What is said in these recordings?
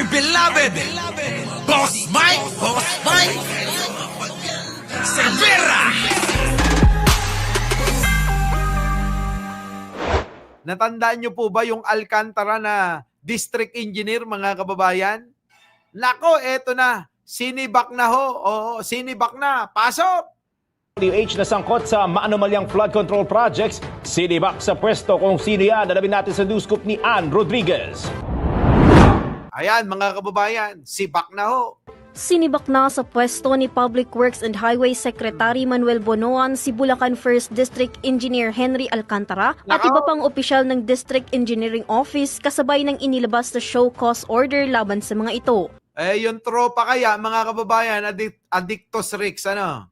dear beloved, Boss Mike, Cervera. Natandaan nyo po ba yung Alcantara na district engineer, mga kababayan? Nako, eto na. Sinibak na ho. Oo, sinibak na. Pasok! DOH na sangkot sa maanomalyang flood control projects, sinibak sa pwesto kung sino yan. Alamin natin sa news scoop ni Ann Rodriguez. Ayan, mga kababayan, sibak na ho. Sinibak na sa pwesto ni Public Works and Highway Secretary Manuel Bonoan si Bulacan 1st District Engineer Henry Alcantara at Nako. iba pang opisyal ng District Engineering Office kasabay ng inilabas na show cause order laban sa mga ito. Yung tropa kaya, mga kababayan, Addictos Rix, ano?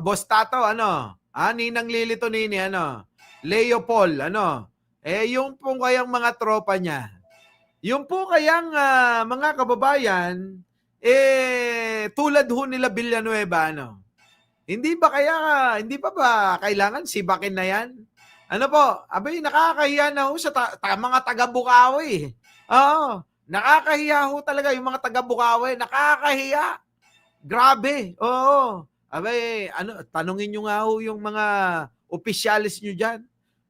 Boss Tato, ano? Ninang Lilito Nini, ano? Leo Paul, ano? Yung pong kayang mga tropa niya. Yung po kayang mga kababayan, tulad ho nila Villanueva, ano? Hindi pa ba kailangan sibakin na yan? Ano po? Abay, nakakahiya na ho sa mga taga-Bukawi. Oo, nakakahiya ho talaga yung mga taga-Bukawi. Nakakahiya. Grabe. Oo. Abay, tanungin nyo nga ho yung mga opisyalis nyo dyan.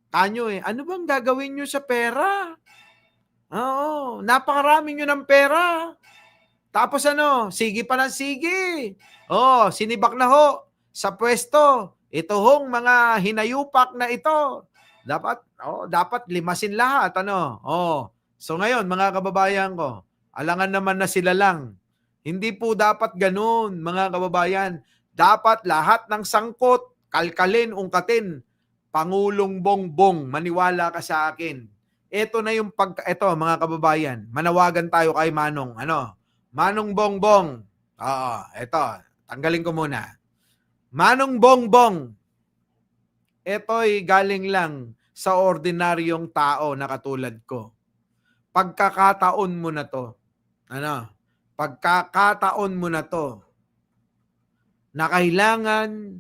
Kanyo ano bang gagawin nyo sa pera? Oo, napakarami nyo ng pera. Tapos sige pa ng sige. Sinibak na ho sa pwesto. Ito hong mga hinayupak na ito. Dapat limasin lahat, So ngayon, mga kababayan ko, alangan naman na sila lang. Hindi po dapat ganun, mga kababayan. Dapat lahat ng sangkot, kalkalin, ungkatin. Pangulong Bongbong, maniwala ka sa akin. Ito na yung ito, mga kababayan, manawagan tayo kay Manong, Manong Bongbong. Ito, tanggalin ko muna. Manong Bongbong, ito'y galing lang sa ordinaryong tao na katulad ko. Pagkakataon mo na to. Pagkakataon mo na to na kailangan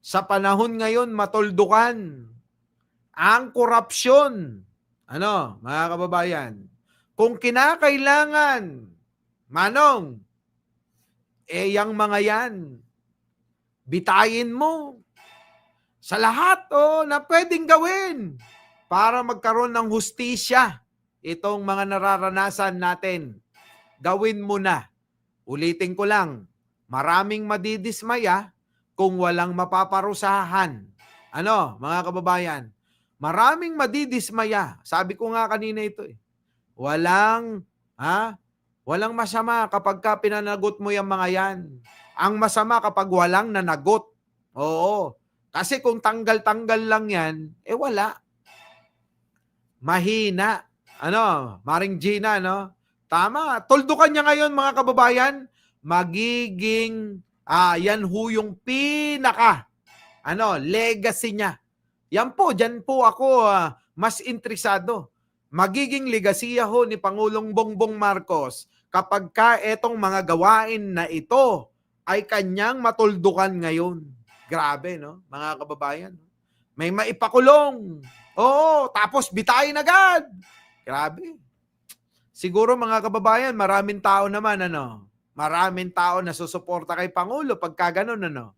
sa panahon ngayon matuldukan ang korupsyon. Mga kababayan, kung kinakailangan, Manong, yang mga yan, bitayin mo sa lahat na pwedeng gawin para magkaroon ng hustisya itong mga nararanasan natin. Gawin mo na. Ulitin ko lang, maraming madidismaya kung walang mapaparusahan. Mga kababayan, maraming madidismaya. Sabi ko nga kanina ito Walang masama kapag pinanagot mo yung mga yan. Ang masama kapag walang nanagot. Oo. Kasi kung tanggal-tanggal lang yan, wala. Mahina. Maring Gina, Tama. Tuldukan niya ngayon, mga kababayan, magiging, yan ho yung pinaka, legacy niya. Yan po, dyan po ako mas interesado. Magiging legasiya ho ni Pangulong Bongbong Marcos kapag etong mga gawain na ito ay kanyang matuldukan ngayon. Grabe, mga kababayan. May maipakulong. Oo, tapos bitayin agad. Grabe. Siguro, mga kababayan, maraming tao naman, maraming tao na susuporta kay Pangulo pagka ganun,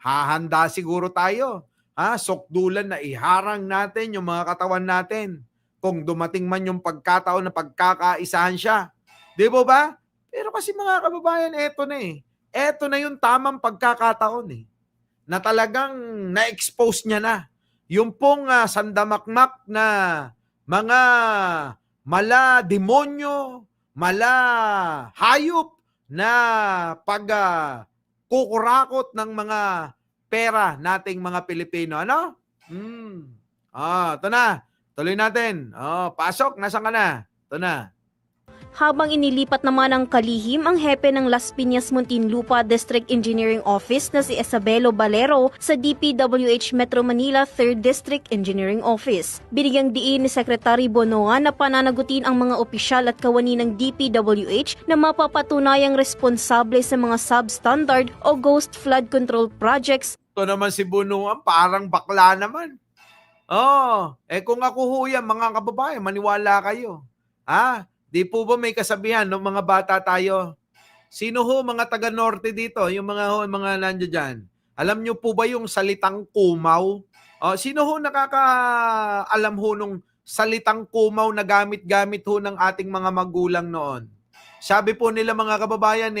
Hahanda siguro tayo. Sukdulan na iharang natin yung mga katawan natin. Kung dumating man yung pagkataon na pagkakaisahan siya. Di ba? Pero kasi, mga kababayan, eto na Eto na yung tamang pagkakataon na talagang na-expose niya na. Yung pong sandamakmak na mga mala demonyo, mala hayop na kukurakot ng mga pera nating mga Pilipino. Ito na. Tuloy natin. Pasok. Nasaan ka na? Ito na. Habang inilipat naman ng kalihim ang hepe ng Las Piñas Muntinlupa District Engineering Office na si Isabelo Balero sa DPWH Metro Manila 3rd District Engineering Office. Binigyang diin ni Secretary Bonoan na pananagutin ang mga opisyal at kawani ng DPWH na mapapatunayang responsable sa mga substandard o ghost flood control projects. Ito naman si Bonoan, parang bakla naman. Kung ako ho yan, mga kababayan, maniwala kayo. Di po ba may kasabihan ng mga bata tayo? Sino ho mga taga-norte dito? Yung mga nandiyan dyan. Alam nyo po ba yung salitang kumaw? Sino ho nakakaalam ho nung salitang kumaw na gamit-gamit ho ng ating mga magulang noon? Sabi po nila mga kababayan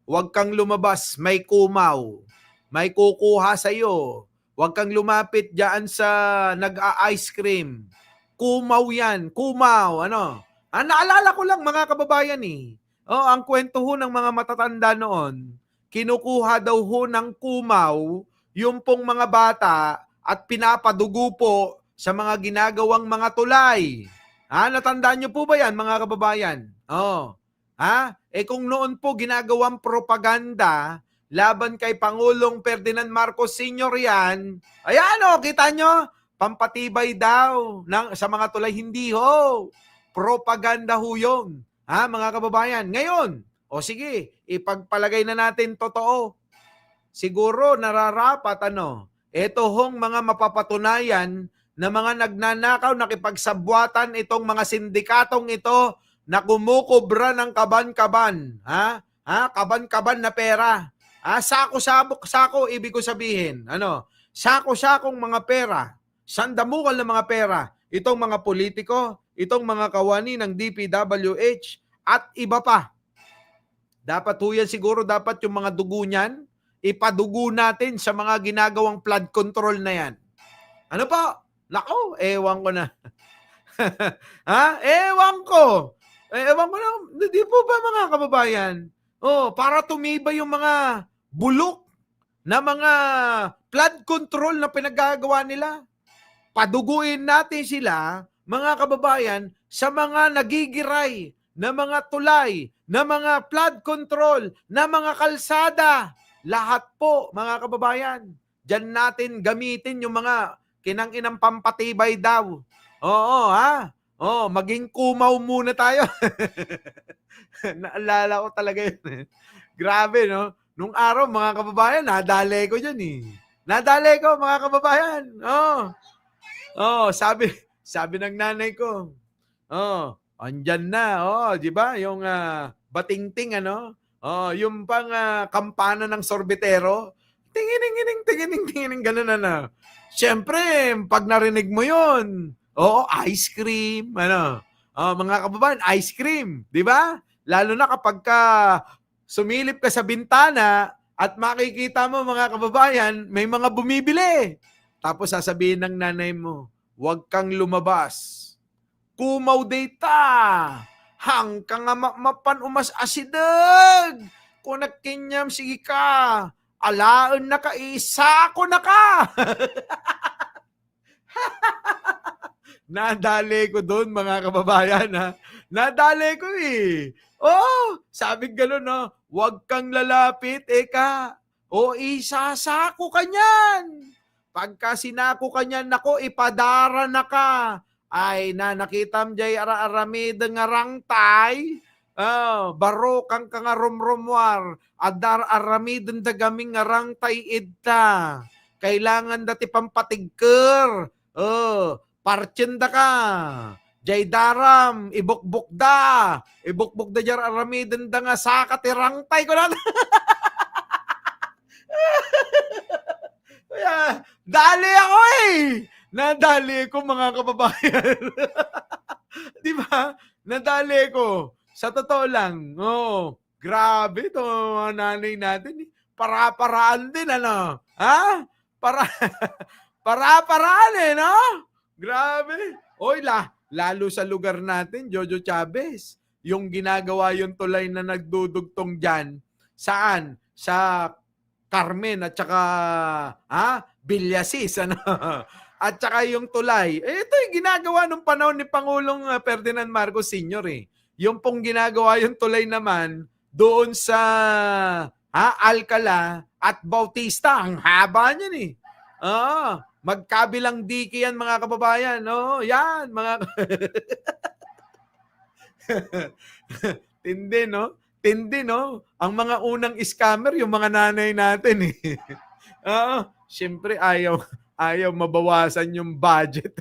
huwag kang lumabas, may kumaw. May kukuha sa'yo. Huwag kang lumapit dyan sa nag-a-ice cream. Kumaw yan. Kumaw. Naalala ko lang mga kababayan ang kwento ho ng mga matatanda noon, kinukuha daw ho ng kumaw yung pong mga bata at pinapadugo po sa mga ginagawang mga tulay. Natandaan niyo po ba yan mga kababayan? Kung noon po ginagawang propaganda laban kay Pangulong Ferdinand Marcos Sr. yan, ayan kita nyo, pampatibay daw sa mga tulay. Hindi ho. Propaganda ho yun. Mga kababayan. Ngayon, sige, ipagpalagay na natin totoo. Siguro nararapat ito hong mga mapapatunayan na mga nagnanakaw, nakipagsabwatan itong mga sindikatong ito na kumukubra ng kaban-kaban. Kaban-kaban na pera. Sako-sako, ibig ko sabihin. Sako-sakong mga pera. Sandamukan ng mga pera. Itong mga politiko, itong mga kawani ng DPWH, at iba pa. Dapat ho yan siguro, dapat yung mga dugo niyan, ipadugo natin sa mga ginagawang flood control na yan. Ano pa? Nako, ewan ko na. Ewan ko. Ewan ko na. Di po ba mga kababayan? Para tumibay yung mga bulok na mga flood control na pinagagawa nila. Paduguin natin sila, mga kababayan, sa mga nagigiray na mga tulay, na mga flood control, na mga kalsada. Lahat po, mga kababayan. Diyan natin gamitin yung mga kinang-inang pampatibay daw. Maging kumaw muna tayo. Naalala ko talaga yun. Grabe, no? Nung araw, mga kababayan, nadali ko dyan Nadali ko, mga kababayan. Sabi ng nanay ko, andyan na, di ba? Yung batingting, yung pang kampana ng sorbetero, tingining, ganun Siyempre, pag narinig mo yun, ice cream, mga kababayan, ice cream, di ba? Lalo na kapag sumilip ka sa bintana at makikita mo, mga kababayan, may mga bumibili. Tapos sasabihin ng nanay mo, huwag kang lumabas. Kumaw data. Hang ka nga mapan umas asidag. Kung nagkinyam, sige ka. Alaan na ka, isa ko na ka. Nadali ko doon, mga kababayan. Nadali ko sabi gano'n, huwag kang lalapit, ka. Isasako ka niyan. Pagka sinako ka niyan, nako, ipadara na ka. Ay, nakitam jay ara-aramid nga rangtay. Baro kang nga rumrumwar. Adar aramid nga gaming nga rangtay idta. Kailangan dati pampatigker. Partyenda ka. Jay daram, ibukbuk da. Ibukbuk da jar aramid nga sakat rangtay ko na. Dali ako Nadali ko, mga kababayan. Di ba? Nadali ko. Sa totoo lang. Grabe ito mga nanay natin. Para-paraan din, Para-paraan no? Grabe. Lalo sa lugar natin, Jojo Chavez, yung ginagawa yung tulay na nagdudugtong dyan. Saan? Sa Carmen at saka Villasis, At saka yung tulay. Ito yung ginagawa nung panahon ni Pangulong Ferdinand Marcos Sr. Yung pong ginagawa yung tulay naman doon sa Alcala at Bautista. Ang haba niyan magkabilang diki yan, mga kababayan. Yan, mga Tindi, no? Tindi, no? Ang mga unang scammer, yung mga nanay natin siyempre ayaw mabawasan yung budget.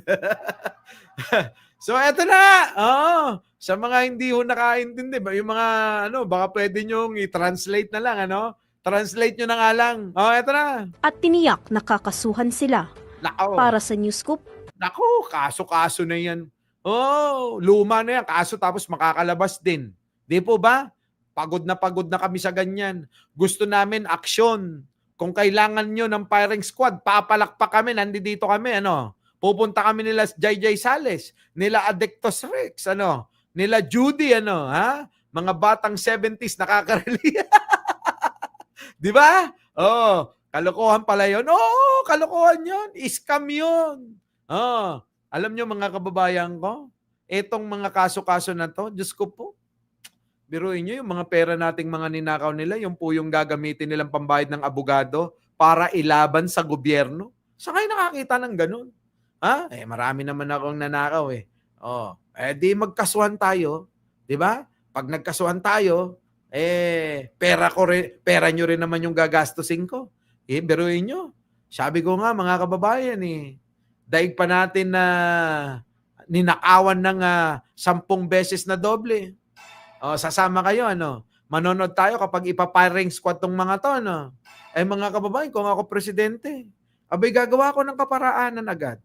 So eto na. Sa mga hindi ho nakaintindi, yung mga baka pwede nyo i-translate na lang, Translate nyo na nga lang. Eto na. At tiniyak nakakasuhan sila. Nako. Para sa Newscoop, Nako, kaso-kaso na yan. Luma na yan. Kaso tapos makakalabas din. Di po ba? Pagod na kami sa ganyan. Gusto namin aksyon. Kung kailangan nyo ng firing squad, papalakpak kami, nandito kami, Pupunta kami nila JJ Sales, nila Adictos Rex, nila Judy, Mga batang 70s nakaka-relate. Di ba? Kalokohan pala yun. Kalokohan yun. Scam yun. Alam nyo mga kababayan ko, etong mga kaso-kaso na to, Diyos ko po, biruin nyo yung mga pera nating mga ninakaw nila, yung po yung gagamitin nilang pambayad ng abogado para ilaban sa gobyerno. Saan kayo nakakita ng ganun? Marami naman akong nanakaw eh. Di magkasuhan tayo. Di ba? Pag nagkasuhan tayo, pera nyo rin naman yung gagastusin ko. Biruin nyo. Sabi ko nga mga kababayan daig pa natin na ninakawan ng 10 beses na doble. Sasama kayo, Manonood tayo kapag ipa-firing squad tong mga to, mga kababayan, kung ako presidente, abay gagawa ko ng kaparaanan agad.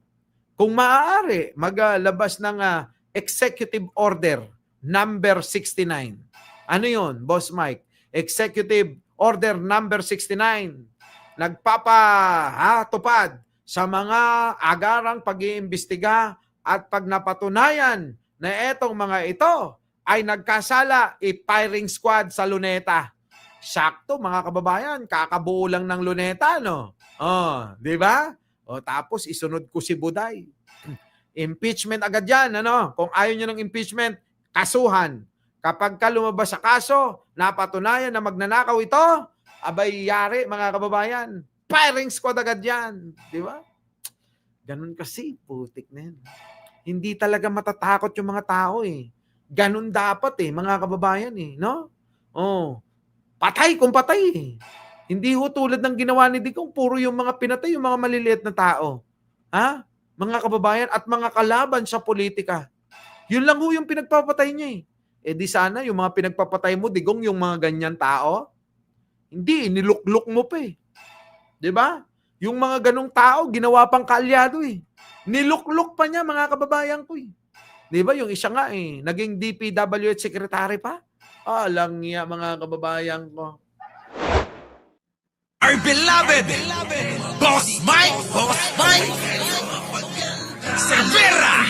Kung maaari, maglabas ng Executive Order number 69. Ano yun, Boss Mike? Executive Order number 69. Nagpapatupad sa mga agarang pag-iimbestiga at pag napatunayan na etong mga ito ay nagkasala, i-firing squad sa Luneta. Sakto, mga kababayan, kakabuo lang ng Luneta, di ba? Tapos isunod ko si Buday. Impeachment agad yan, Kung ayaw nyo ng impeachment, kasuhan. Kapag ka lumabas sa kaso, napatunayan na magnanakaw ito, abay yari, mga kababayan. Firing squad agad yan. Di ba? Ganun kasi, putik na yan. Hindi talaga matatakot yung mga tao Ganun dapat mga kababayan Patay kung patay Hindi ho tulad ng ginawa ni Digong, puro yung mga pinatay, yung mga maliliit na tao. Mga kababayan at mga kalaban sa politika. Yun lang ho yung pinagpapatay niya di sana yung mga pinagpapatay mo, Digong, yung mga ganyan tao. Hindi, nilukluk mo pa Di ba? Yung mga ganong tao, ginawa pang kaalyado Nilukluk pa niya, mga kababayan ko Di ba? Yung isa nga naging DPWH secretary pa. Alang niya, mga kababayan ko. Our beloved Boss Mike Cervera.